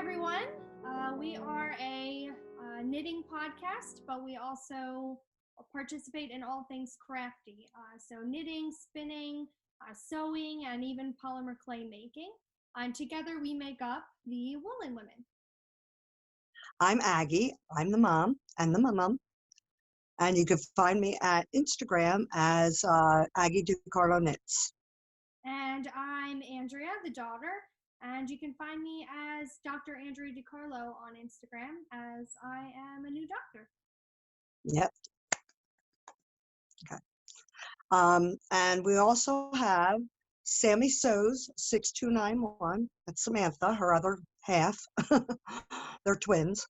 everyone. We are a knitting podcast, but we also participate in all things crafty. So knitting, spinning, sewing, and even polymer clay making. And together we make up the Woolen Women. I'm Aggie. I'm the mom and the mum. And you can find me at Instagram as Aggie DiCarlo Knits. And I'm Andrea, the daughter. And you can find me as Dr. Andrea DiCarlo on Instagram, as I am a new doctor. Yep. Okay. And we also have Sammy Sews 6291. That's Samantha, her other half. They're twins.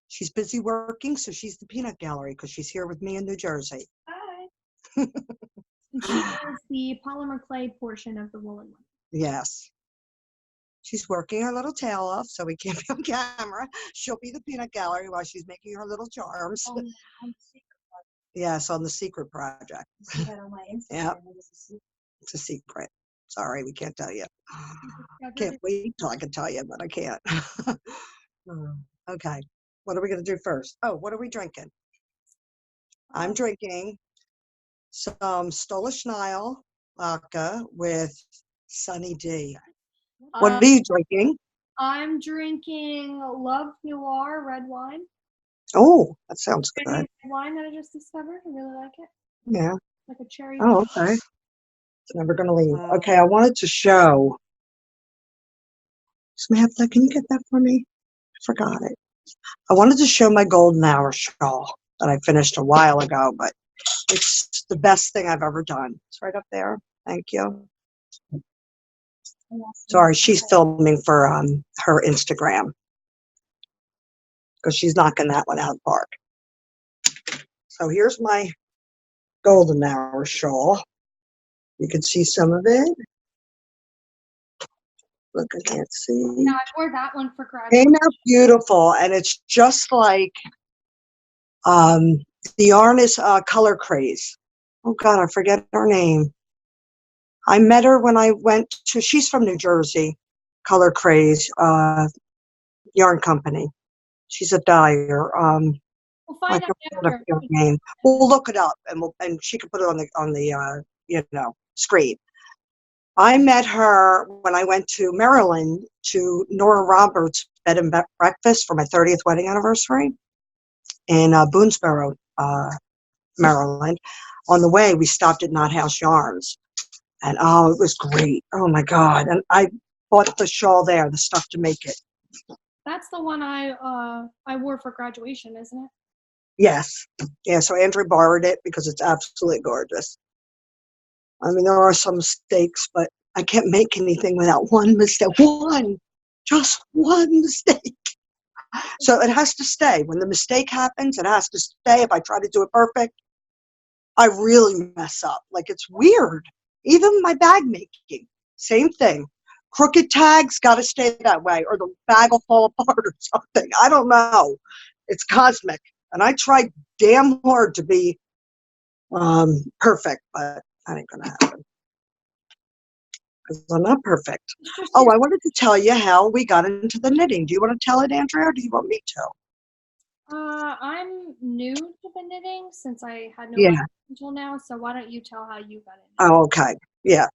She's busy working, so she's the peanut gallery because she's here with me in New Jersey. Hi. She is the polymer clay portion of the Woolen Women. Yes. She's working her little tail off, so we can't be on camera. She'll be the peanut gallery while she's making her little charms. On the secret project. Yes, on the secret project. See that on my Instagram. Yep. It is a secret. It's a secret. Sorry, we can't tell you. Can't wait till I can tell you, but I can't. Okay. What are we going to do first? Oh, what are we drinking? I'm drinking some Stolish Nile vodka with Sunny D. What are you drinking? I'm drinking Love Noir red wine. Oh, that sounds good. Red wine that I just discovered. I really like it. Yeah. Like a cherry. Oh, okay. It's never going to leave. Okay, I wanted to show. Samantha, can you get that for me? I forgot it. I wanted to show my golden hour shawl that I finished a while ago, but it's the best thing I've ever done. It's right up there. Thank you. Sorry, she's filming for her Instagram because she's knocking that one out of the park. So here's my golden hour shawl. You can see some of it. Look, I can't see. No, I wore that one for graduation. Came out beautiful, and it's just like the yarn is Color Craze. Oh God, I forget her name. I met her when I went to. She's from New Jersey. Color Craze yarn company. She's a dyer. We'll find out after. Her name. We'll look it up, and she can put it on the screen. I met her when I went to Maryland to Nora Roberts' bed and breakfast for my 30th wedding anniversary in Boonesboro, Maryland. On the way, we stopped at Knot House Yarns, and oh, it was great. Oh my God! And I bought the shawl there, the stuff to make it. That's the one I wore for graduation, isn't it? Yes, yeah. So Andrew borrowed it because it's absolutely gorgeous. I mean, there are some mistakes, but I can't make anything without one mistake. Just one mistake. So it has to stay. When the mistake happens, it has to stay. If I try to do it perfect, I really mess up. Like, it's weird. Even my bag making, same thing. Crooked tags got to stay that way, or the bag will fall apart or something. I don't know. It's cosmic. And I tried damn hard to be perfect, but that ain't gonna happen because I'm not perfect. Oh, I wanted to tell you how we got into the knitting. Do you want to tell it, Andrea, or do you want me to? I'm new to the knitting since I had no Yeah. until now. So why don't you tell how you got in? Oh, okay. Yeah.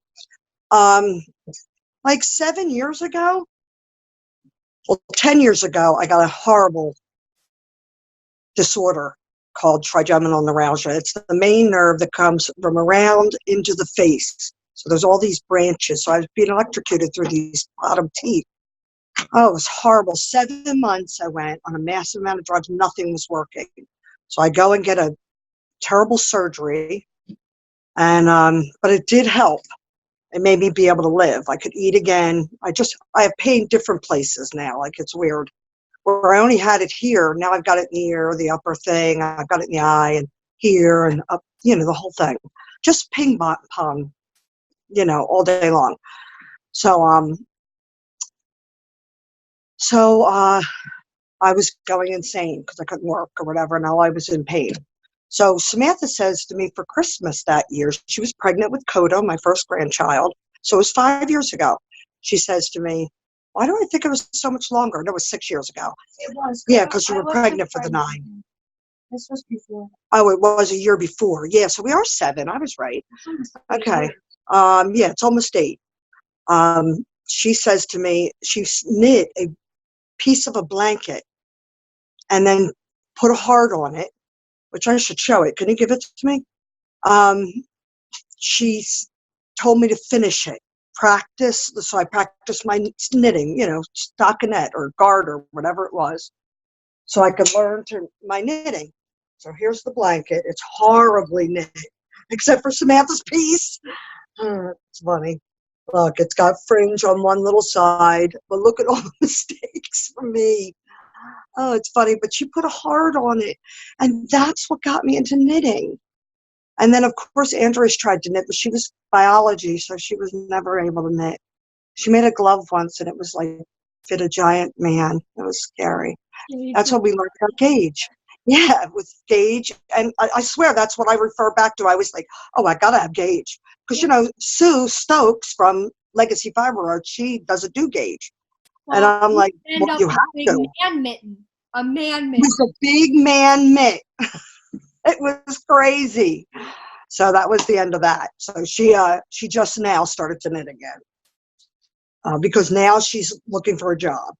Like 7 years ago, well, 10 years ago, I got a horrible disorder called trigeminal neuralgia. It's the main nerve that comes from around into the face. So there's all these branches. So I was being electrocuted through these bottom teeth. Oh, it was horrible. 7 months I went on a massive amount of drugs. Nothing was working. So I go and get a terrible surgery. And but it did help. It made me be able to live. I could eat again. I have pain different places now. Like, it's weird. Where I only had it here, now I've got it in the ear, the upper thing, I've got it in the eye, and here, and up, the whole thing. Just ping pong, all day long. So, I was going insane because I couldn't work or whatever, and I was in pain. So Samantha says to me for Christmas that year, she was pregnant with Kodo, my first grandchild. So it was 5 years ago. She says to me, Why do I think it was so much longer? No, it was 6 years ago. It was. Yeah, because you I were wasn't pregnant for the 9. This was before. Oh, it was a year before. Yeah, so we are 7. I was right. It's almost 8 Okay. years. Yeah, it's almost 8. She says to me, she knit a piece of a blanket and then put a heart on it, which I should show it. Can you give it to me? She told me to finish it. Practice. So I practiced my knitting, stockinette or garter, whatever it was, so I could learn my knitting. So here's the blanket. It's horribly knit, except for Samantha's piece. It's funny. Look, it's got fringe on one little side, but look at all the mistakes for me. Oh, it's funny, but she put a heart on it, and that's what got me into knitting. And then, of course, Andrea's tried to knit, but she was biology, so she was never able to knit. She made a glove once, and it was like fit a giant man. It was scary. That's when we learned our gauge. Yeah, with gauge. And I swear that's what I refer back to. I was like, oh, I got to have gauge. Because, Sue Stokes from Legacy Fiber Art, she doesn't do gauge. Well, and I'm like, well, you have to. Man mitten. A man It mitten. was a big man mitt. It was crazy. So that was the end of that. So she just now started to knit again. Because now she's looking for a job,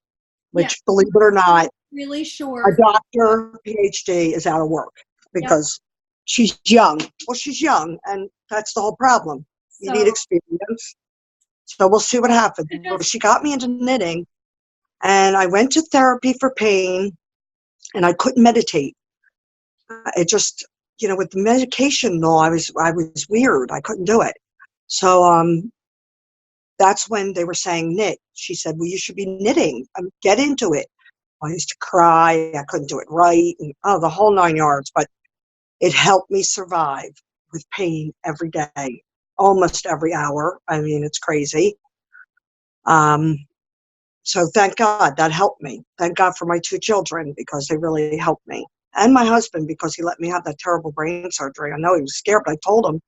which, believe it or not, really a short. doctor, PhD, is out of work because she's young. Well, she's young, and that's the whole problem. You need experience. So we'll see what happens. She got me into knitting, and I went to therapy for pain, and I couldn't meditate. It just, with the medication and all, I was weird. I couldn't do it. So that's when they were saying knit. She said, well, you should be knitting. Get into it. I used to cry. I couldn't do it right. And, the whole 9 yards. But it helped me survive with pain every day, almost every hour. I mean, it's crazy. So thank God that helped me. Thank God for my 2 children because they really helped me. And my husband because he let me have that terrible brain surgery. I know he was scared, but I told him,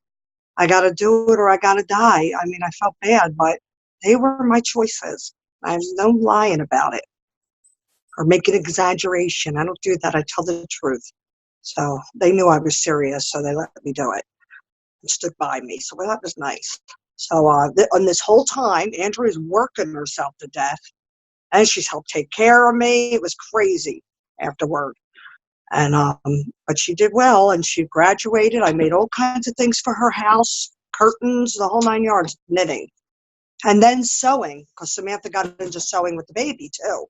I got to do it or I got to die. I mean, I felt bad, but they were my choices. I have no lying about it or make an exaggeration. I don't do that. I tell the truth. So they knew I was serious, so they let me do it and stood by me. So that was nice. So on this whole time, Andrea's working herself to death, and she's helped take care of me. It was crazy afterward. And but she did well, and she graduated. I made all kinds of things for her house, curtains, the whole 9 yards, knitting. And then sewing, because Samantha got into sewing with the baby, too.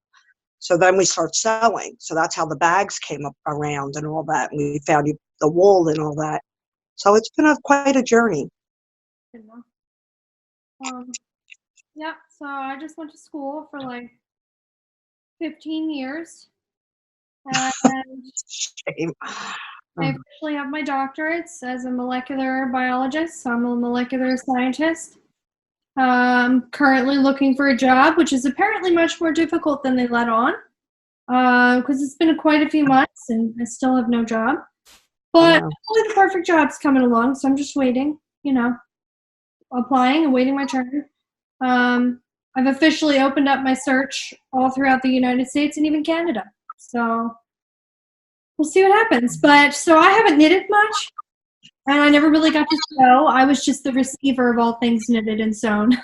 So then we start sewing. So that's how the bags came up around and all that. And we found the wool and all that. So it's been quite a journey. So I just went to school for like 15 years. And Shame. I officially have my doctorates as a molecular biologist. So I'm a molecular scientist. Currently looking for a job, which is apparently much more difficult than they let on. Because it's been quite a few months and I still have no job. But hopefully the perfect job's coming along, so I'm just waiting, applying and waiting my turn. I've officially opened up my search all throughout the United States and even Canada. So we'll see what happens. But so I haven't knitted much, and I never really got to sew. I was just the receiver of all things knitted and sewn.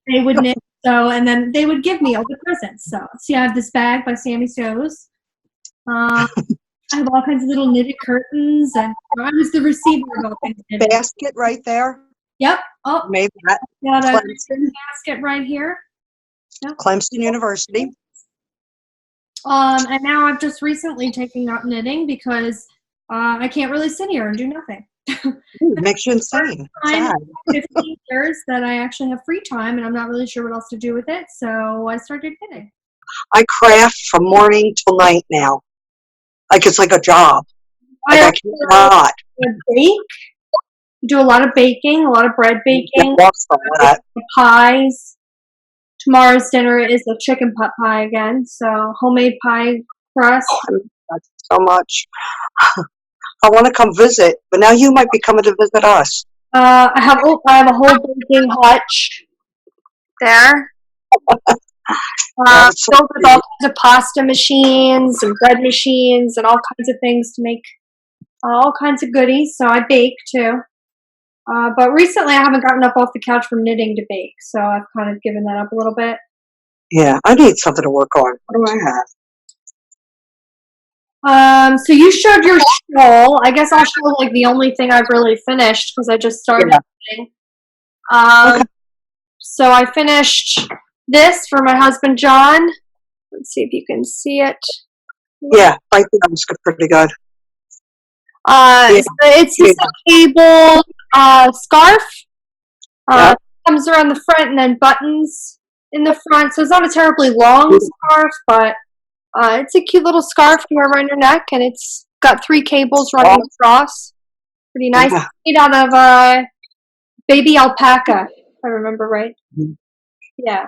They would knit, sew, and then they would give me all the presents. So see, I have this bag by Sammy Sews. I have all kinds of little knitted curtains, and I was the receiver of all things knitted. Basket right there. Yep. Oh, maybe that. Got a basket right here. Yep. Clemson University. And now I've just recently taken up knitting because I can't really sit here and do nothing. It makes you insane. I'm 15 years that I actually have free time, and I'm not really sure what else to do with it, so I started knitting. I craft from morning till night now. Like it's like a job. Like I cannot. Bake. Do a lot of baking, a lot of bread baking, pies. Tomorrow's dinner is a chicken pot pie again, so homemade pie crust. That's so much. I want to come visit, but now you might be coming to visit us. I have a whole baking hutch there. That's so Filled with all cute. kinds of pasta machines and bread machines and all kinds of things to make all kinds of goodies. So I bake too. But recently I haven't gotten up off the couch from knitting to bake, so I've kind of given that up a little bit. Yeah, I need something to work on. What do I have? So you showed your shawl. I guess I'll show like the only thing I've really finished because I just started knitting. Okay. So I finished this for my husband John. Let's see if you can see it. Yeah, I think that was pretty good. So it's just a cable scarf. Comes around the front and then buttons in the front. So it's not a terribly long scarf, but it's a cute little scarf to wear around your neck, and it's got 3 cables running across. Pretty nice. Yeah. Made out of baby alpaca, if I remember right. Mm-hmm. Yeah.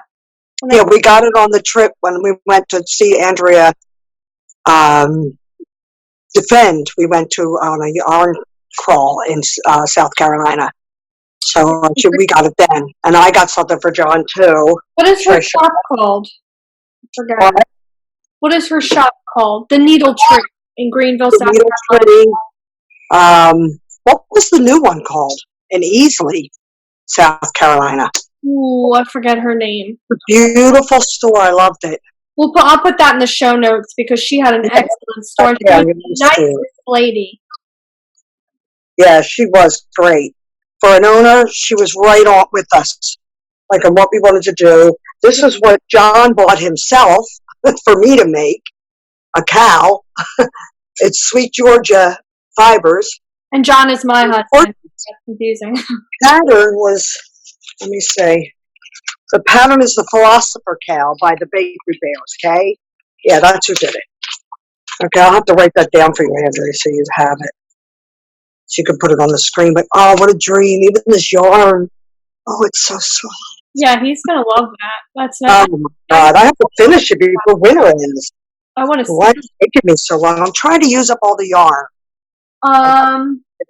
Yeah, we got it on the trip when we went to see Andrea defend. We went to on a yarn crawl in South Carolina. So we got it then. And I got something for John, too. What is her shop called? I forgot. What is her shop called? The Needle Tree in Greenville, South Carolina. What was the new one called? In Easley, South Carolina. Ooh, I forget her name. Beautiful store. I loved it. I'll put that in the show notes because she had an excellent store. She was the nicest lady. Yeah, she was great. For an owner, she was right on with us, like on what we wanted to do. This is what John bought himself for me to make, a cow. It's Sweet Georgia fibers. And John is my husband. That's confusing. Pattern was, let me see. The pattern is the Philosopher Cow by the Bakery Bears, okay? Yeah, that's who did it. Okay, I'll have to write that down for you, Andrea, so you have it. So you can put it on the screen. But, oh, what a dream. Even this yarn. Oh, it's so soft. Yeah, he's going to love that. That's nice. Oh, my God. I have to finish it before winter ends. I want to see. Why is it taking me so long? I'm trying to use up all the yarn.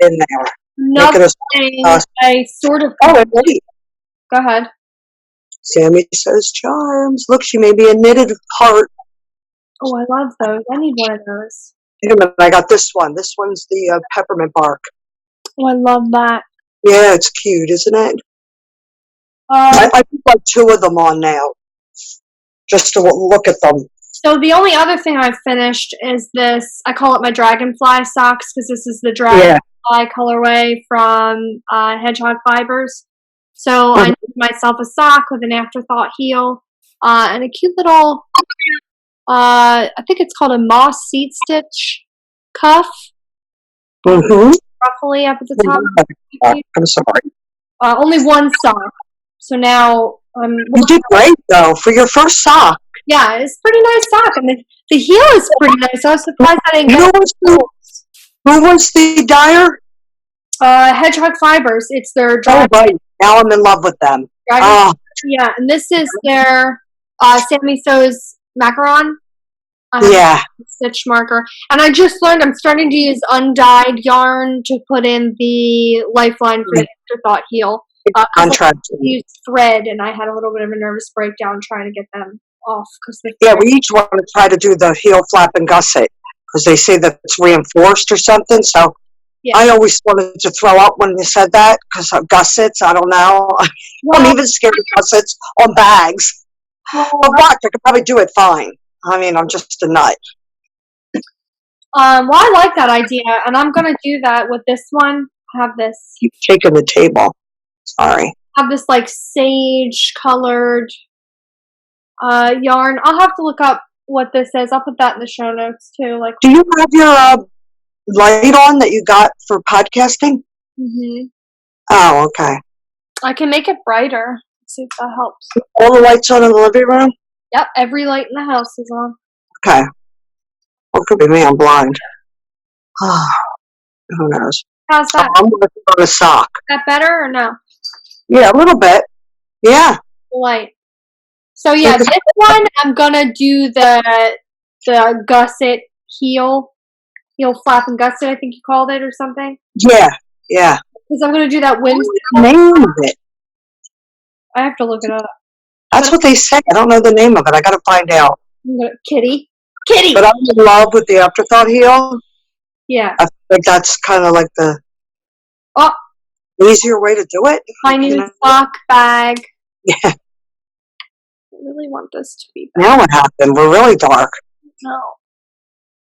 In there. Another thing I sort of... Oh, and wait. Go ahead. Sammy says charms. Look, she made me a knitted heart. Oh, I love those. I need one of those. Wait a minute, I got this one. This one's the peppermint bark. Oh, I love that. Yeah, it's cute, isn't it? I put like 2 of them on now, just to look at them. So the only other thing I've finished is this. I call it my dragonfly socks because this is the dragonfly colorway from Hedgehog Fibers. So I made myself a sock with an afterthought heel and a cute little, I think it's called a moss seat stitch cuff. Roughly up at the top. I'm sorry. Only one sock. So now you did great though for your first sock. Yeah, it's a pretty nice sock, and the heel is pretty nice. I was surprised I didn't get it. Who was the dyer? Hedgehog Fibers. It's their dragon. Oh, right. Now I'm in love with them. Yeah, and this is their Sammy Sews macaron. Stitch marker. And I just learned I'm starting to use undyed yarn to put in the lifeline for the afterthought heel. I used thread, and I had a little bit of a nervous breakdown trying to get them off. We each want to try to do the heel flap and gusset because they say that it's reinforced or something. So I always wanted to throw up when you said that because of gussets. I don't know. I'm even scared of gussets on bags. But watch, I could probably do it fine. I mean, I'm just a nut. Well, I like that idea, and I'm going to do that with this one. I have this. Keep shaking the table. Sorry. I have this like sage colored yarn. I'll have to look up what this is. I'll put that in the show notes too. Like, do you have your light on that you got for podcasting? Oh, okay. I can make it brighter. Let's see if that helps. All the lights on in the living room? Yep, every light in the house is on. Okay. Well, it could be me. I'm blind. Who knows? How's that? I'm going to put on a sock. Is that better or no? Yeah, a little bit. Yeah. Light. So yeah, this one I'm gonna do the gusset heel flap and gusset. I think you called it or something. Yeah. Because I'm gonna do that Wednesday. Name it. I have to look it up. That's what they say. I don't know the name of it. I got to find out. Kitty. But I'm in love with the afterthought heel. Yeah. I think that's kind of like the easier way to do it. My new sock bag. Yeah. I really want this to be better. Now what happened? We're really dark. No.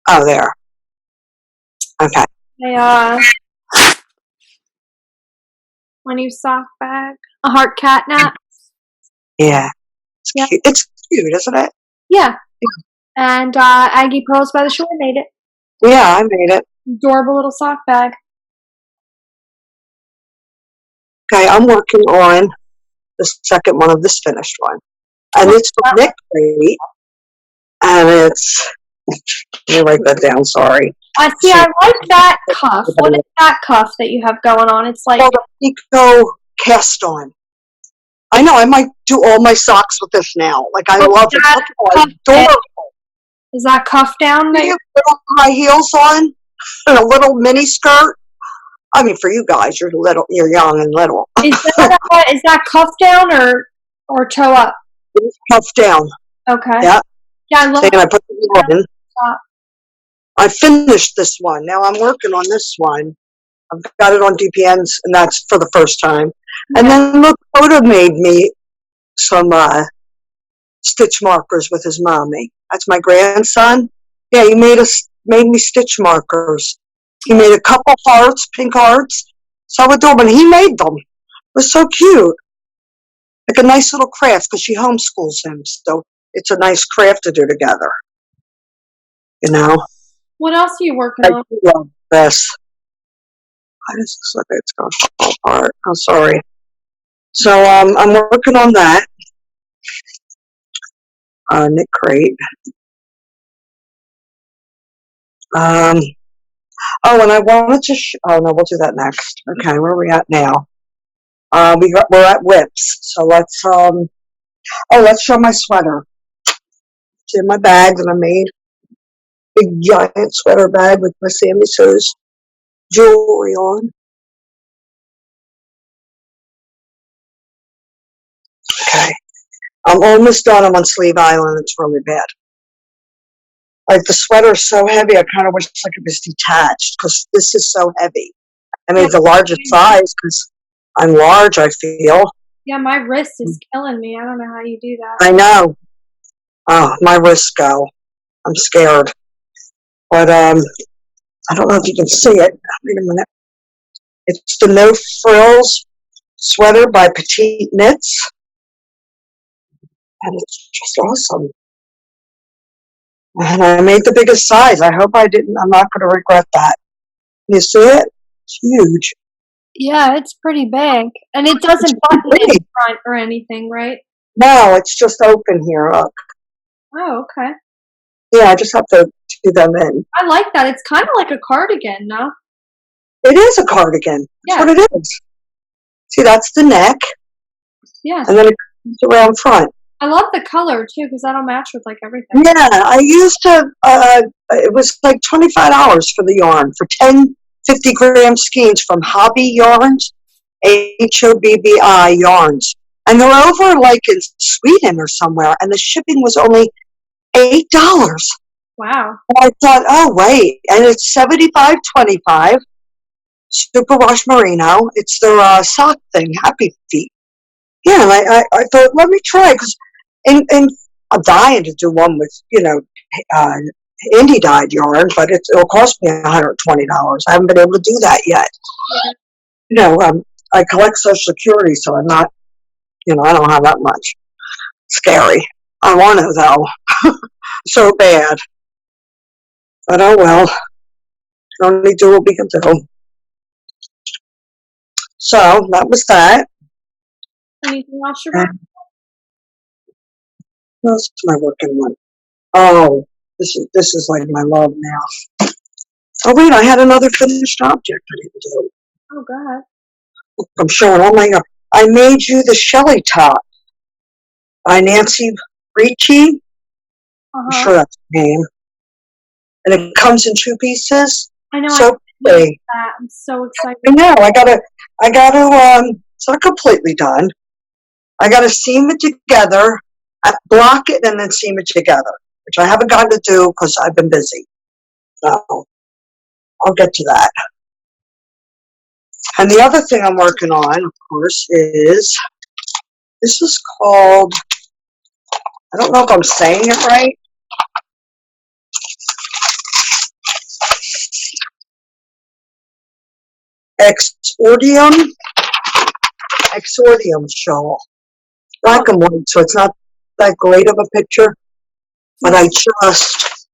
Oh, there. Okay. My new sock bag. A heart catnap. Yeah. It's cute, isn't it? Yeah. And Aggie Pearls by the Shore made it. Yeah, I made it. Adorable little sock bag. Okay, I'm working on the second one of this finished one. And it's from Nick Crate. And it's, let me write that down, sorry. I see, I like that cuff. What is that cuff that you have going on? It's like... the Pico cast on. I know, I might do all my socks with this now. Like, I love it. It's adorable. Is that cuff down there? You have little high heels on and a little mini skirt. I mean, for you guys, you're young and little. Is that cuff down or toe up? It's cuff down. Okay. Yeah. Yeah, I love it. I put it on. I finished this one. Now I'm working on this one. I've got it on DPNs, and that's for the first time. Yeah. And then look, Oda made me some stitch markers with his mommy. That's my grandson. Yeah, he made me stitch markers. He made a couple hearts, pink hearts. So I would do them, and he made them. It was so cute. Like a nice little craft, because she homeschools him. So it's a nice craft to do together. You know? What else are you working on? I love this. Why does this look like it's going to fall apart? I'm sorry. So I'm working on that. Nick Crate. Oh, and I wanted to. Oh no, we'll do that next. Okay, where are we at now? We're at whips. So let's let's show my sweater. It's in my bag that I made. Big giant sweater bag with my Sammy So's jewelry on. Okay, I'm almost done. I'm on Sleeve Island. It's really bad. Like the sweater is so heavy, I kind of wish like it was detached because this is so heavy. I made the largest size because I'm large, I feel. Yeah, my wrist is killing me. I don't know how you do that. I know. Oh, my wrists go. I'm scared. But I don't know if you can see it. Wait a minute. It's the No Frills sweater by Petite Knits. And it's just awesome. And I made the biggest size. I hope I'm not going to regret that. You see it? It's huge. Yeah, it's pretty big. And it doesn't button in front or anything, right? No, it's just open here. Look. Oh, okay. Yeah, I just have to do them in. I like that. It's kind of like a cardigan, no? It is a cardigan. That's what it is. See, that's the neck. Yeah. And then it comes around front. I love the color, too, because that'll match with, like, everything. Yeah, I used to, it was like $25 for the yarn, for 10 50-gram skeins from Hobby Yarns, HOBBI Yarns. And they're over, like, in Sweden or somewhere, and the shipping was only $8. Wow. And I thought, oh, wait, and it's $75.25, Super Wash Merino. It's their sock thing, Happy Feet. Yeah, and I thought, let me try, because and I'm dying to do one with, indie dyed yarn, but it'll cost me $120. I haven't been able to do that yet. Yeah. I collect Social Security, so I'm not, I don't have that much. Scary. I want to, though. So bad. But oh well. Can only do what we can do. So, that was that. Anything else you want? What else am I working on? Oh, this is like my love now. Oh wait, I had another finished object I didn't do. Oh, go ahead. I'm showing all my. I made you the Shelly top by Nancy Ricci. I'm sure that's the name. And it comes in 2 pieces. I know. So pretty. I'm so excited. I know. I gotta. It's not completely done. I got to seam it together, block it, and then seam it together, which I haven't gotten to do because I've been busy. So I'll get to that. And the other thing I'm working on, of course, is this is called, I don't know if I'm saying it right. Exordium shawl. Black and white, so it's not that great of a picture, but I just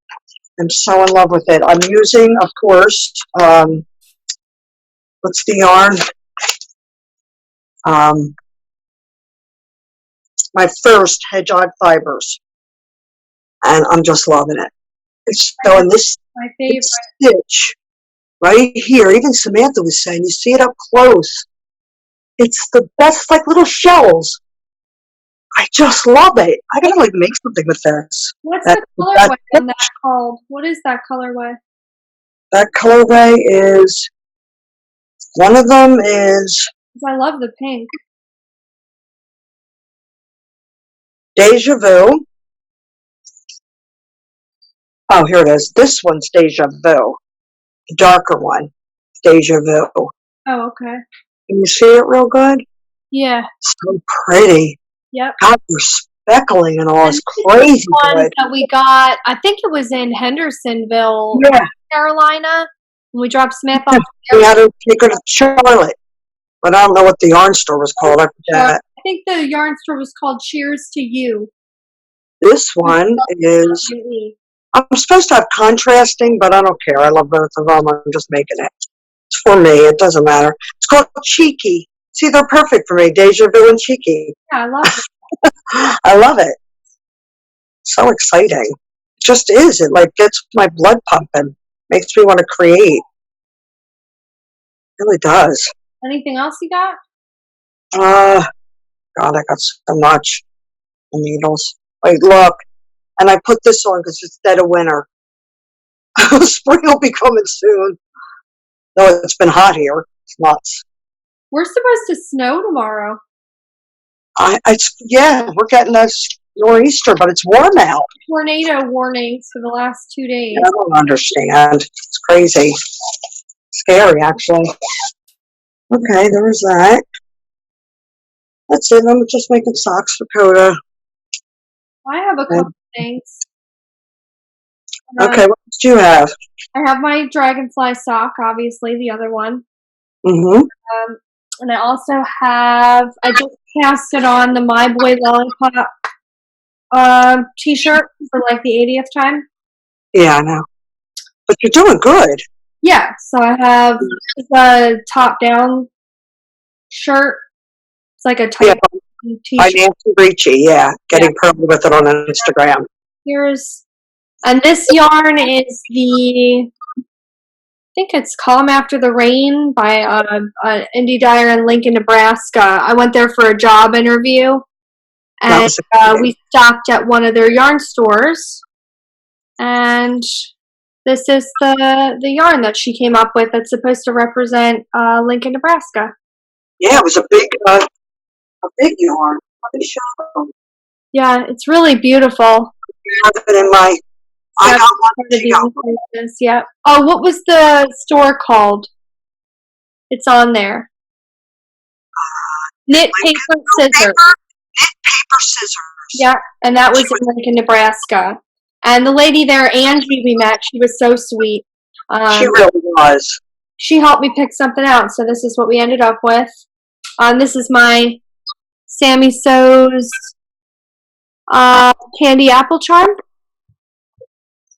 am so in love with it. I'm using, of course, what's the yarn? My first hedgehog fibers, and I'm just loving it. It's so in this My favorite. stitch right here, even Samantha was saying, you see it up close. It's the best, like little shells. I just love it. I gotta like make something with this. What's the colorway on that called? What is that colorway? That colorway is, one of them is I love the pink. Deja Vu. Oh, here it is. This one's Deja Vu. The darker one, Deja Vu. Oh, okay. Can you see it real good? Yeah. So pretty. Yep. God, they're speckling and all. It's crazy ones good. that we got, I think it was in Hendersonville, Yeah. Carolina, when we dropped Samantha off. We had to take her to Charlotte, but I don't know what the yarn store was called. I forget. I think the yarn store was called Cheers to You. This one is, I'm supposed to have contrasting, but I don't care. I love both of them. I'm just making it. It's for me. It doesn't matter. It's called Cheeky. See, they're perfect for me. Deja Vu and Cheeky. Yeah, I love it. I love it. So exciting. It just is. It like gets my blood pumping. Makes me want to create. It really does. Anything else you got? God, I got so much. The needles. Wait, look. And I put this on because it's dead of winter. Spring will be coming soon. No, it's been hot here. It's nuts. We're supposed to snow tomorrow. Yeah, we're getting a nor'easter, but it's warm out. Tornado warnings for the last 2 days. I don't understand. It's crazy. Scary, actually. Okay, there was that. That's it. I'm just making socks for Coda. I have a couple things. Okay, what do you have? I have my dragonfly sock, obviously, the other one. Mm-hmm. And I also have, I just casted on the My Boy Lollipop t-shirt for like the 80th time. Yeah, I know. But you're doing good. Yeah, so I have a top-down shirt. It's like a tight By t-shirt. Nancy Ricci, yeah. Getting pearly with it on Instagram. And this yarn is I think it's Calm After the Rain by an indie dyer in Lincoln, Nebraska. I went there for a job interview, and we stopped at one of their yarn stores, and this is the yarn that she came up with that's supposed to represent Lincoln, Nebraska. Yeah, it was a big yarn. Let me show them. Yeah, it's really beautiful. I have it in my. I got one. Yeah. Oh, what was the store called? It's on there. Knit Paper Scissors. Knit Paper Scissors. Yeah, and that was in Lincoln, Nebraska. And the lady there, Angie, we met, she was so sweet. She really was. She helped me pick something out, so this is what we ended up with. This is my Sammy Sews candy apple charm.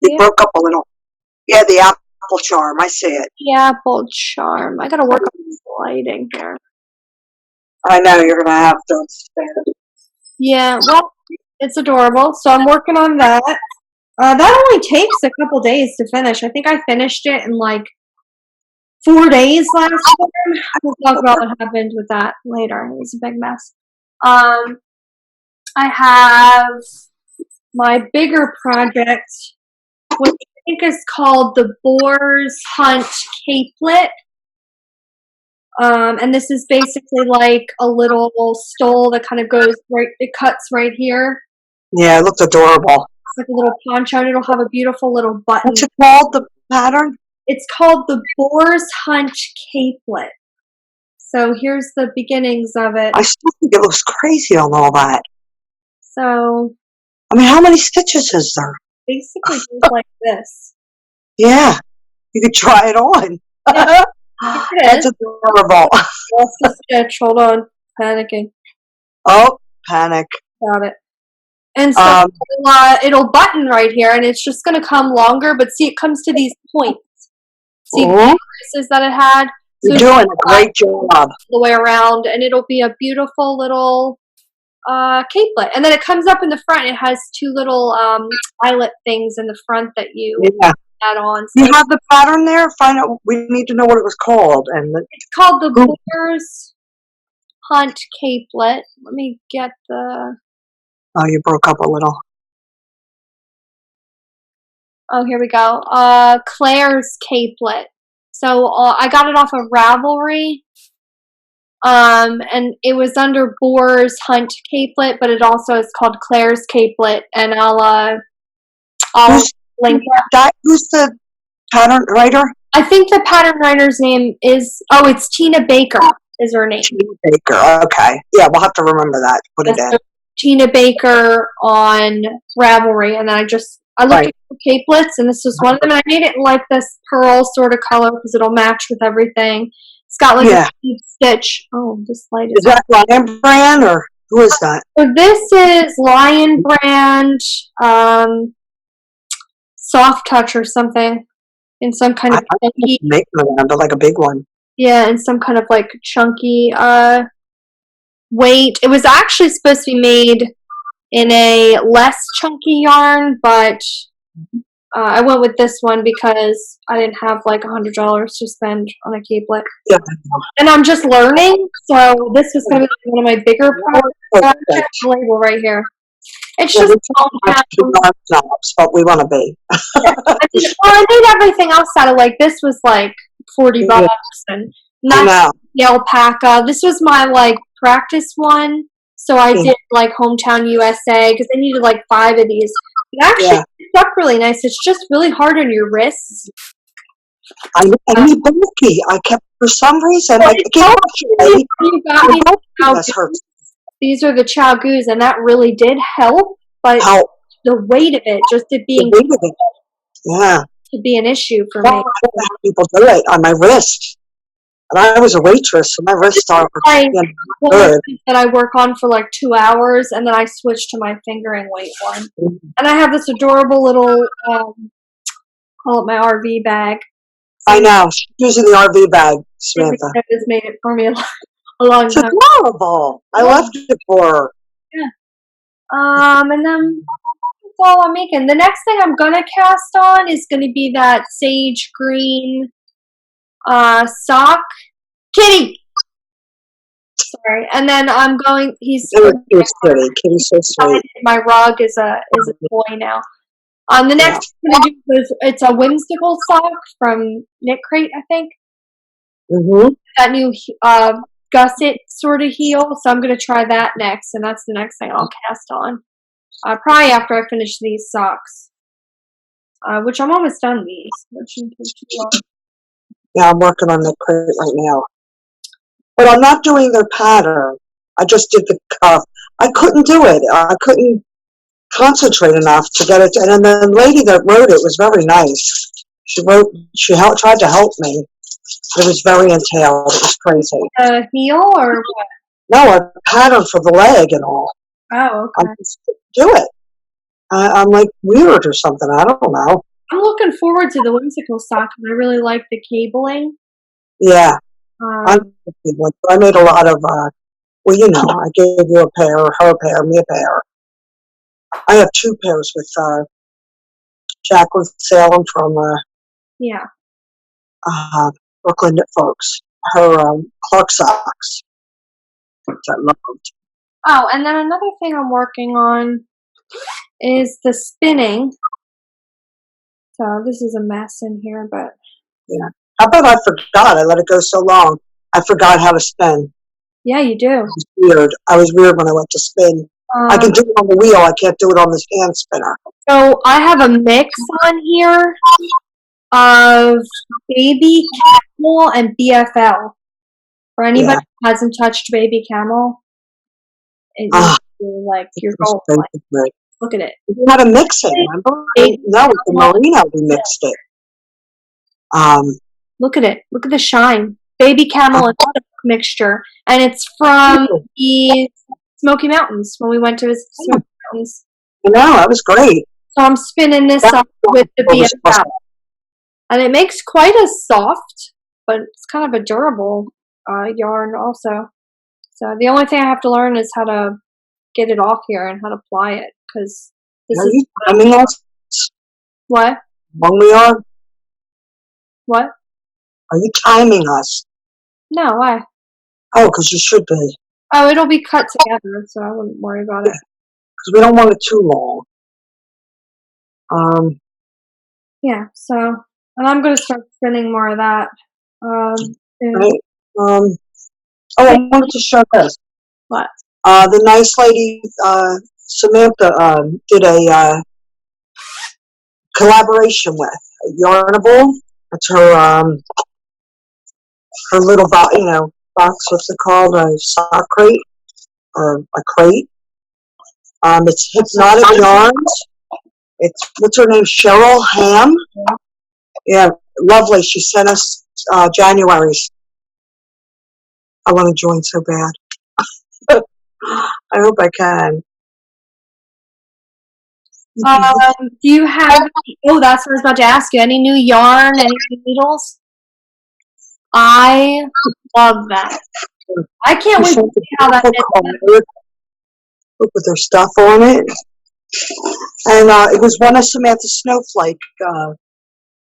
It broke up a little. Yeah, the apple charm. I see it. The apple charm. I gotta work on the lighting here. I know, you're gonna have to. Yeah, well, it's adorable, so I'm working on that. That only takes a couple days to finish. I think I finished it in like 4 days last time. We'll talk about what happened with that later. It was a big mess. I have my bigger project, which I think is called the Boar's Hunt Capelet. And this is basically like a little stole that kind of goes right, it cuts right here. Yeah, it looked adorable. It's like a little poncho, and it'll have a beautiful little button. What's it called, the pattern? It's called the Boar's Hunch Capelet. So here's the beginnings of it. I still think it looks crazy on all that. So I mean, how many stitches is there? basically goes like this. Yeah, you could try it on. Yeah, That's adorable. Lost the stitch. Hold on. Panicking. Oh, panic. Got it. And so it'll button right here, and it's just going to come longer, but see, it comes to these points. See the creases that it had? So You're doing a great job. The way around, and it'll be a beautiful little capelet. And then it comes up in the front. It has two little eyelet things in the front that you add on. So you have the pattern there? Find out. We need to know what it was called. And it's called the Boar's Hunt Capelet. Let me get the... Oh, you broke up a little. Oh, here we go. Claire's Capelet. So I got it off of Ravelry. And it was under Boar's Hunt Capelet, but it also is called Claire's Capelet. And I'll link that. Who's the pattern writer? I think the pattern writer's name is, it's Tina Baker is her name. Tina Baker, okay. Yeah, we'll have to remember that. Put it in. Tina Baker on Ravelry, and then I looked at the capelets, and this was one of them, and I made it in like this pearl sort of color because it'll match with everything. It's got like a deep stitch. Oh, this light is... Is that Lion Brand, or who is that? So this is Lion Brand, Soft Touch or something, in some kind of chunky... Make one, but like a big one. Yeah, in some kind of like chunky weight. It was actually supposed to be made in a less chunky yarn, but I went with this one because I didn't have like $100 to spend on a capelet. Yeah. And I'm just learning, so this was going to be one of my bigger projects. The label right here. It's just snobs, but we want to be. I made everything else out of like, this was like $40 and not the alpaca. This was my like practice one, so I did like Hometown USA because I needed like 5 of these. It actually picked up really nice. It's just really hard on your wrists. I need bulky. I kept, for some reason, like, these are the Chow Goos, and that really did help, but the weight of it, just it being to be an issue for me. People do it on my wrist. And I was a waitress, so my wrists are good. That I work on for like 2 hours, and then I switch to my fingering weight one. And I have this adorable little, call it my RV bag. So I know. She's using the RV bag, Samantha. Has made it for me a long time. It's adorable. I left it for her. Yeah. And then that's all I'm making. The next thing I'm gonna cast on is gonna be that sage green sock. Kitty! Sorry. And then I'm going, Kitty's so sweet. My rug is a boy now. The next thing I'm going to do is, it's a whimsical sock from Knit Crate, I think. Mm-hmm. That new gusset sort of heel. So I'm going to try that next, and that's the next thing I'll cast on. Probably after I finish these socks. Which I'm almost done these. That shouldn't take too long. Yeah, I'm working on Knit Crate right now. But I'm not doing their pattern. I just did the cuff. I couldn't do it. I couldn't concentrate enough to get it. And then the lady that wrote it was very nice. She tried to help me. It was very entailed. It was crazy. A heel or what? No, a pattern for the leg and all. Oh, okay. I just do it. I'm like weird or something. I don't know. I'm looking forward to the whimsical sock, and I really like the cabling. Yeah. I made a lot of, well, you know, I gave you a pair, her a pair, me a pair. I have 2 pairs with Jacqueline Salem from Brooklyn Knit Folks. Her Clark socks, which I loved. Oh, and then another thing I'm working on is the spinning. So this is a mess in here, but... Yeah. How about I forgot? I let it go so long. I forgot how to spin. Yeah, you do. Weird. I was weird when I went to spin. I can do it on the wheel. I can't do it on this hand spinner. So I have a mix on here of Baby Camel and BFL. For anybody who hasn't touched Baby Camel, it needs to, like, your goal. Like, look at it. We had to mix it, remember? No, with the Marina we mixed it. Look at it. Look at the shine. Baby Camel and Silk mixture. And it's from the Smoky Mountains, when we went to visit Smoky Mountains. I know, that was great. So I'm spinning this up with the BFL. And it makes quite a soft, but it's kind of a durable yarn also. So the only thing I have to learn is how to get it off here and how to ply it, because this is. I mean, What? When we are. What? Are you timing us? No, why? Oh, because you should be. Oh, it'll be cut together, so I wouldn't worry about it. Because we don't want it too long. Yeah. So, and I'm gonna start spinning more of that. Right. Oh, I wanted to show this. What? The nice lady, Samantha, did a collaboration with Yarnable. It's her little box. What's it called? A sock crate or a crate. It's Hypnotic Yarns. It's what's her name? Cheryl Ham. Yeah, lovely. She sent us January's. I want to join so bad. I hope I can. Do you have? Oh, that's what I was about to ask you. Any new yarn? Any new needles? I love that. I can't wait to see how that is. Look with their stuff on it. And it was one of Samantha Snowflake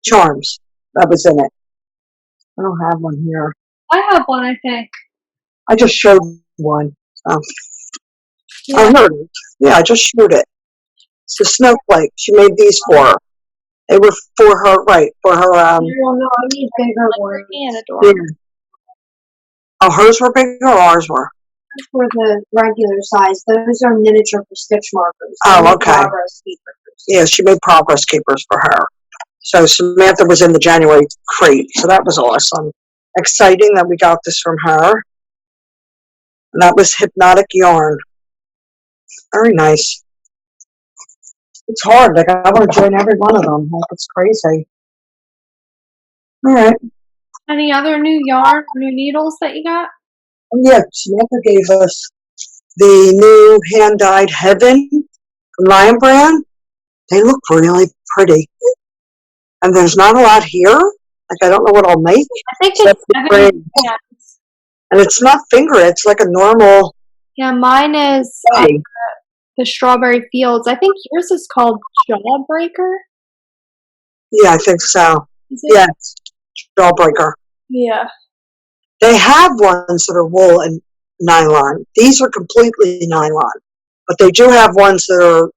charms that was in it. I don't have one here. I have one, I think. I just showed one. Yeah. I heard it. Yeah, I just showed it. It's the Snowflake. She made these for her. They were for her, right? For her. No, I need bigger ones. Yeah. Oh, hers were bigger or ours were? For the regular size. Those are miniature for stitch markers. Oh, okay. Progress keepers. Yeah, she made progress keepers for her. So Samantha was in the January crate. So that was awesome. Exciting that we got this from her. And that was Hypnotic Yarn. Very nice. It's hard. Like, I want to join every one of them. Like, it's crazy. All right. Any other new yarn, new needles that you got? Yeah, Samantha gave us the new hand-dyed Heaven from Lion Brand. They look really pretty. And there's not a lot here. Like, I don't know what I'll make. I think it's 70 cents. And it's not finger. It's like a normal. Yeah, mine is the Strawberry Fields. I think yours is called Jawbreaker. Yeah, I think so. Yes, Jawbreaker. Yeah. They have ones that are wool and nylon. These are completely nylon. But they do have ones that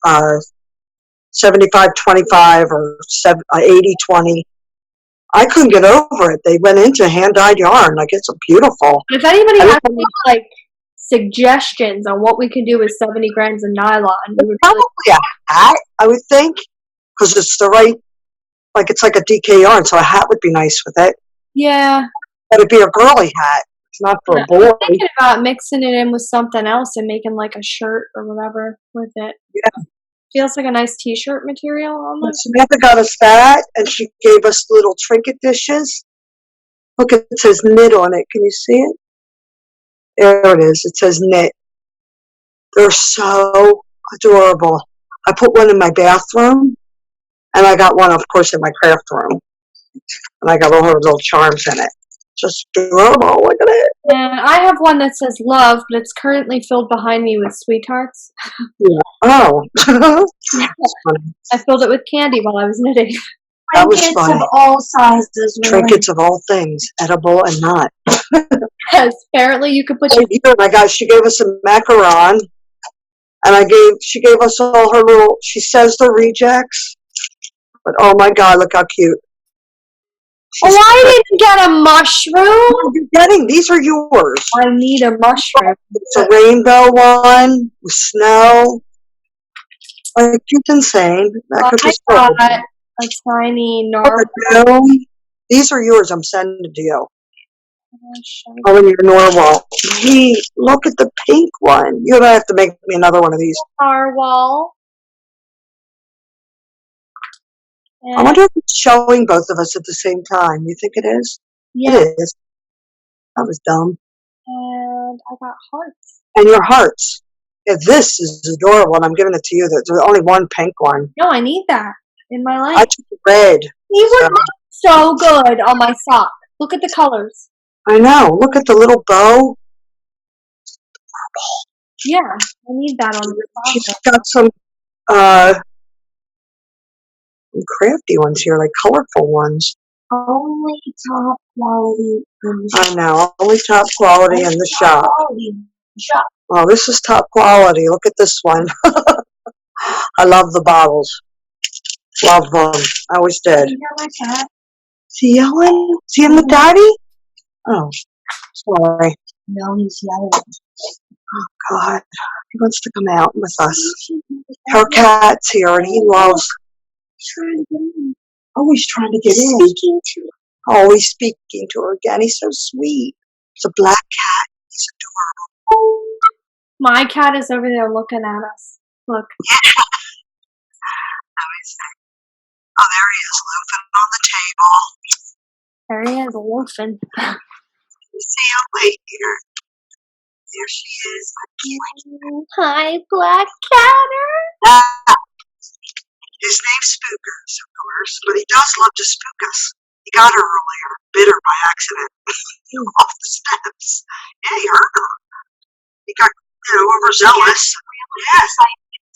are 75-25 or 80-20. I couldn't get over it. They went into hand-dyed yarn. Like, it's beautiful. If anybody has any, like, suggestions on what we can do with 70 grams of nylon, probably a hat, I would think, because it's the right, like, it's like a DK yarn, so a hat would be nice with it. Yeah. But it'd be a girly hat. It's not for a boy. I'm thinking about mixing it in with something else and making, like, a shirt or whatever with it. Yeah. Feels like a nice t-shirt material almost. Samantha got us that, and she gave us little trinket dishes. Look, it says knit on it. Can you see it? There it is. It says knit. They're so adorable. I put one in my bathroom, and I got one, of course, in my craft room. And I got all her little charms in it. Just adorable. Look at it. And I have one that says love, but it's currently filled behind me with sweethearts. Yeah. Oh. I filled it with candy while I was knitting. That was fun. Of all sizes. Trinkets of all things, edible and not. Yes, apparently you could put she gave us a macaron, and she gave us all her little, she says they're rejects, but oh my God, look how cute. Oh, I didn't get a mushroom. You're getting, these are yours. I need a mushroom. It's a rainbow one with snow. Like, it's insane. That could be I sold. got a tiny Look narwhal. at you. These are yours. I'm sending it to you. Oh, and your normal. Gee, look at the pink one. You're going to have to make me another one of these. Narwhal. I wonder if it's showing both of us at the same time. You think it is? Yeah. It is. That was dumb. And I got hearts. And your hearts. Yeah, this is adorable, and I'm giving it to you. There's only one pink one. No, I need that in my life. I took the red. These would look so good on my sock. Look at the colors. I know. Look at the little bow. Yeah, I need that on the She's sock. got some crafty ones here, like colorful ones. Only top quality in the I know. Only top quality in the shop. shop. Oh, this is top quality. Look at this one. I love the bottles. Love them. I always did. You hear my cat? Is he yelling? Is he in with Daddy? Oh, sorry. No, he's yelling. God. He wants to come out with us. Her cat's here, and he loves. Oh, he's trying to get in. Speaking to her. Oh, he's speaking to her again. He's so sweet. It's a black cat. He's adorable. My cat is over there looking at us. Look. Oh, there he is, loafing on the table. There he is, loafing. See him right here. There she is. Hi, Black Catter. His name's Spookers, of course, but he does love to spook us. He got her earlier, bit her by accident off the steps. Yeah, he hurt her. He got, overzealous. Yes,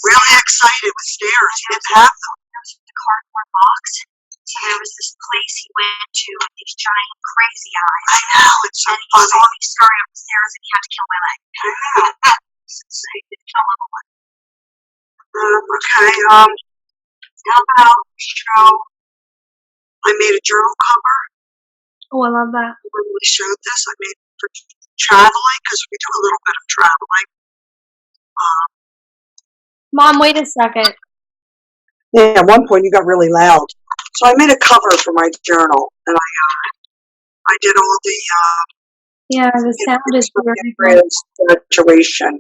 really excited with stairs. He didn't have them. There was the cardboard box. So there was this place he went to with these giant crazy eyes. I know, it's so funny. He saw me scurry up the stairs and he had to kill my leg. So he did kill little one. Okay, how about show? I made a journal cover. Oh, I love that. I really showed this. I made it for traveling because we do a little bit of traveling. Mom, wait a second. Yeah, at one point you got really loud. So I made a cover for my journal, and I did all the Yeah, the sound is very good. graduation.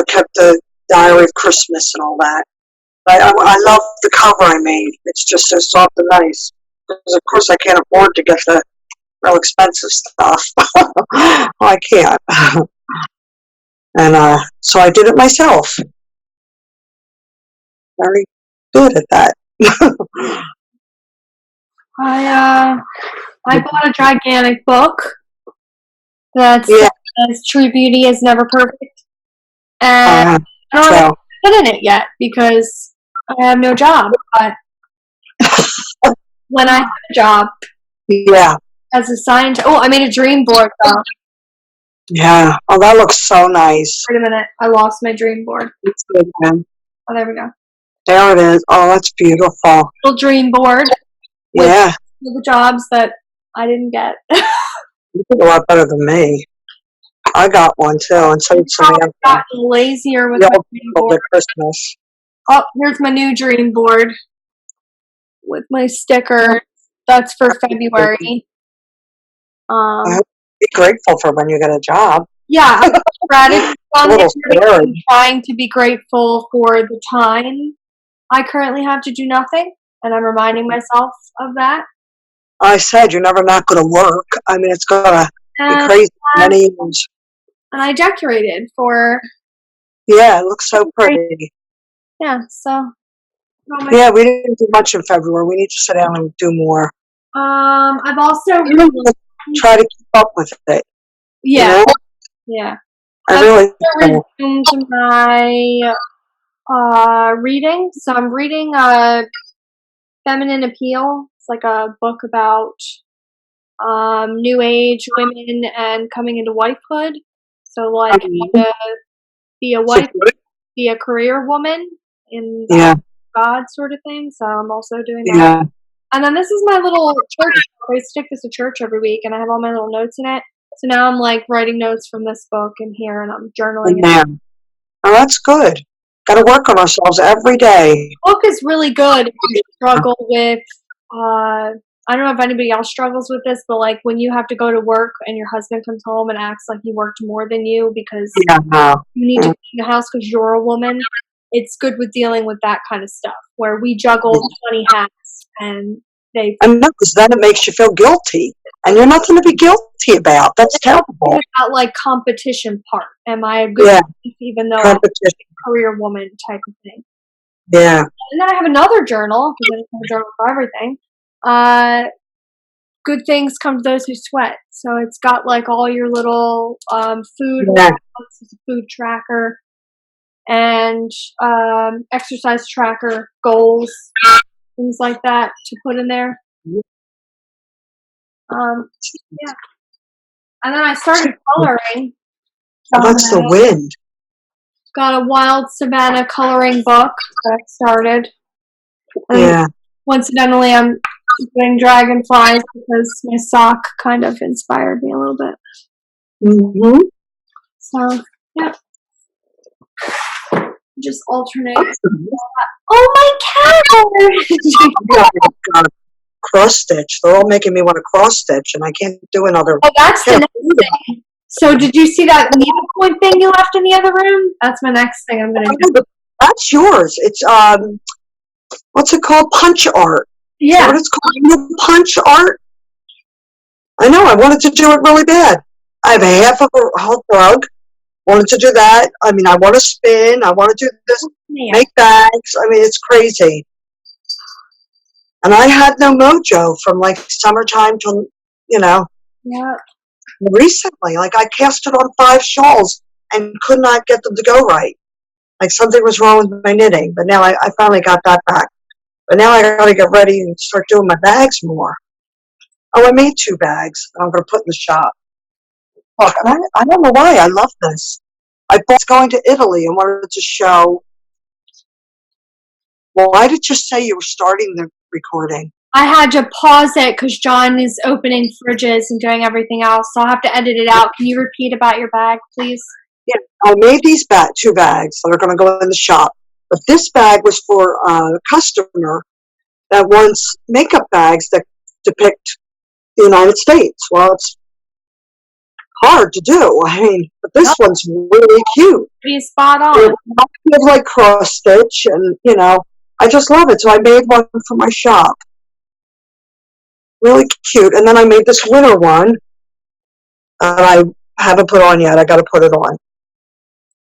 Kept the diary of Christmas and all that. I love the cover I made. It's just so soft and nice. Because of course I can't afford to get the real expensive stuff. I can't. And so I did it myself. Very good at that. I bought a gigantic book that says True Beauty is Never Perfect. And I don't have put in it yet because I have no job. But when I have a job as a scientist, I made a dream board though. Yeah. Oh, that looks so nice. Wait a minute, I lost my dream board. It's good, man. Oh, there we go. There it is. Oh, that's beautiful. Little dream board. Yeah. With the jobs that I didn't get. You did a lot better than me. I got one too, and so did somebody else. I've gotten lazier with my dream board. Christmas. Oh, here's my new dream board with my sticker. That's for February. I hope you be grateful for when you get a job. Yeah, I'm scary. trying to be grateful for the time I currently have to do nothing, and I'm reminding myself of that. I said you're never not going to work. I mean, it's going to be crazy many years. And I decorated for. Yeah, it looks so pretty. Yeah, so. Yeah, we didn't do much in February. We need to sit down and do more. I've also try to keep up with it. Yeah, yeah. I really resumed my reading. So I'm reading Feminine Appeal. It's like a book about new age women and coming into wifehood. So like how to be a wife, be a career woman in God sort of thing. So I'm also doing that. And then this is my little church. I stick this to church every week, and I have all my little notes in it. So now I'm like writing notes from this book in here, and I'm journaling. Yeah. Oh, that's good. Got to work on ourselves every day. The book is really good if you struggle with, I don't know if anybody else struggles with this, but like when you have to go to work and your husband comes home and acts like he worked more than you because you need to clean the house because you're a woman. It's good with dealing with that kind of stuff where we juggle 20 hats and and because then it makes you feel guilty, and you're nothing to be guilty about. That's terrible. That like competition part. Am I a good wife even though I'm a career woman type of thing? Yeah. And then I have another journal because I just have a journal for everything. Good things come to those who sweat. So it's got like all your little food. It's a food tracker and exercise tracker, goals, things like that to put in there. Yeah. And then I started coloring. That's the wind. Got a Wild Savannah coloring book that I started. And coincidentally, I'm doing dragonflies because my sock kind of inspired me a little bit. Mm-hmm. So, yeah. Just alternate. Oh, my cat! Cross stitch. They're all making me want to cross stitch, and I can't do another. Oh, that's the next thing. So, did you see that needlepoint thing you left in the other room? That's my next thing I'm going to do. That's yours. It's, what's it called? Punch art. Yeah. What it's called? Punch art? I know. I wanted to do it really bad. I have half of a whole rug. Wanted to do that. I mean, I want to spin. I want to do this. Make bags. I mean, it's crazy. And I had no mojo from like summertime till, recently. Like I casted on 5 shawls and could not get them to go right. Like something was wrong with my knitting. But now I finally got that back. But now I got to get ready and start doing my bags more. Oh, I made 2 bags that I'm going to put in the shop. Look, I don't know why I love this. I was going to Italy and wanted to show. Well, why did you say you were starting the recording? I had to pause it because John is opening fridges and doing everything else, so I'll have to edit it out. Can you repeat about your bag, please? Yeah, I made these 2 bags that are going to go in the shop. But this bag was for a customer that wants makeup bags that depict the United States. Well, it's hard to do. I mean, but this one's really cute. Pretty spot on. It's like cross stitch, and I just love it. So I made one for my shop. Really cute. And then I made this winter one that I haven't put on yet. I got to put it on.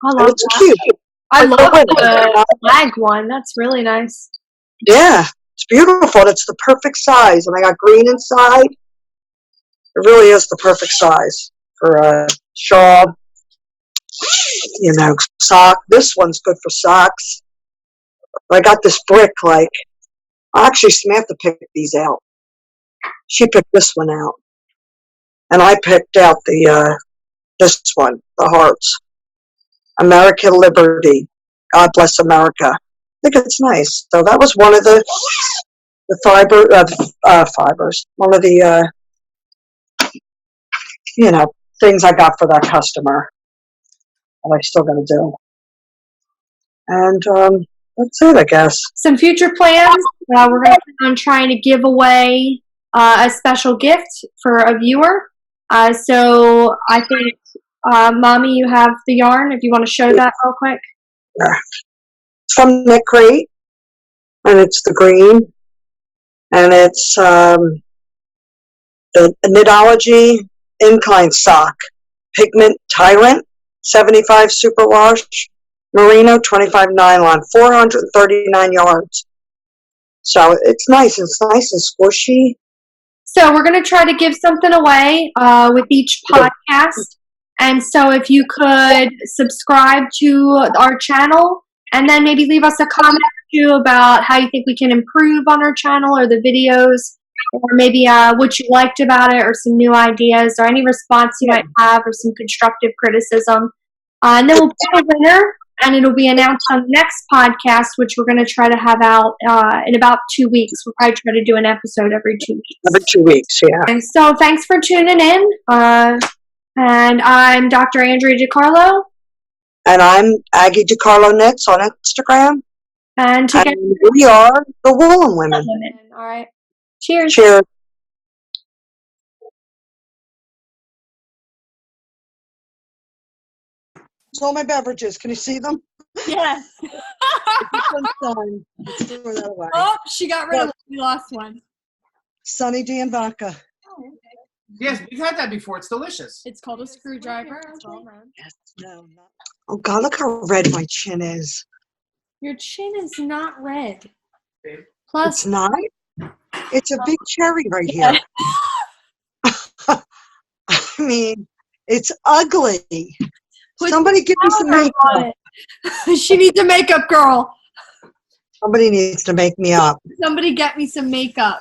I love it's cute. I love the flag one. That's really nice. Yeah, it's beautiful. And it's the perfect size. And I got green inside. It really is the perfect size for a shawl. Sock. This one's good for socks. I got this brick, actually, Samantha picked these out. She picked this one out. And I picked out this one, the hearts. American Liberty. God bless America. I think it's nice. So that was one of the fibers. One of the, things I got for that customer that I'm still going to do. And that's it, I guess. Some future plans. We're going to plan on trying to give away a special gift for a viewer. So I think, Mommy, you have the yarn. If you want to show that real quick. Yeah. It's from Knit Crate, and it's the green, and it's the Knitology Incline Sock, Pigment Tyrant, 75 Superwash, Merino 25 Nylon, 439 yards. So it's nice. It's nice and squishy. So we're going to try to give something away with each podcast. And so if you could subscribe to our channel and then maybe leave us a comment or 2 about how you think we can improve on our channel or the videos, or maybe what you liked about it or some new ideas or any response you might have or some constructive criticism. And then we'll pick a winner and it'll be announced on the next podcast, which we're going to try to have out in about 2 weeks. We'll probably try to do an episode every 2 weeks. Every 2 weeks, yeah. And so thanks for tuning in. And I'm Dr. Andrea DiCarlo. And I'm Aggie DiCarlo Knits on Instagram. And together we are the Woolen Women. All right. Cheers. Cheers. It's all my beverages. Can you see them? Yes. Let's throw that away. Oh, she got rid of it. We lost one. Sunny D and vodka. Oh, okay. Yes, we've had that before. It's delicious. It's called a screwdriver. Yes, no, not. Oh God, look how red my chin is. Your chin is not red. Babe. Plus, It's not? It's a big cherry right here. I mean, it's ugly. Somebody give me some makeup. She needs a makeup girl. Somebody needs to make me up. Somebody get me some makeup.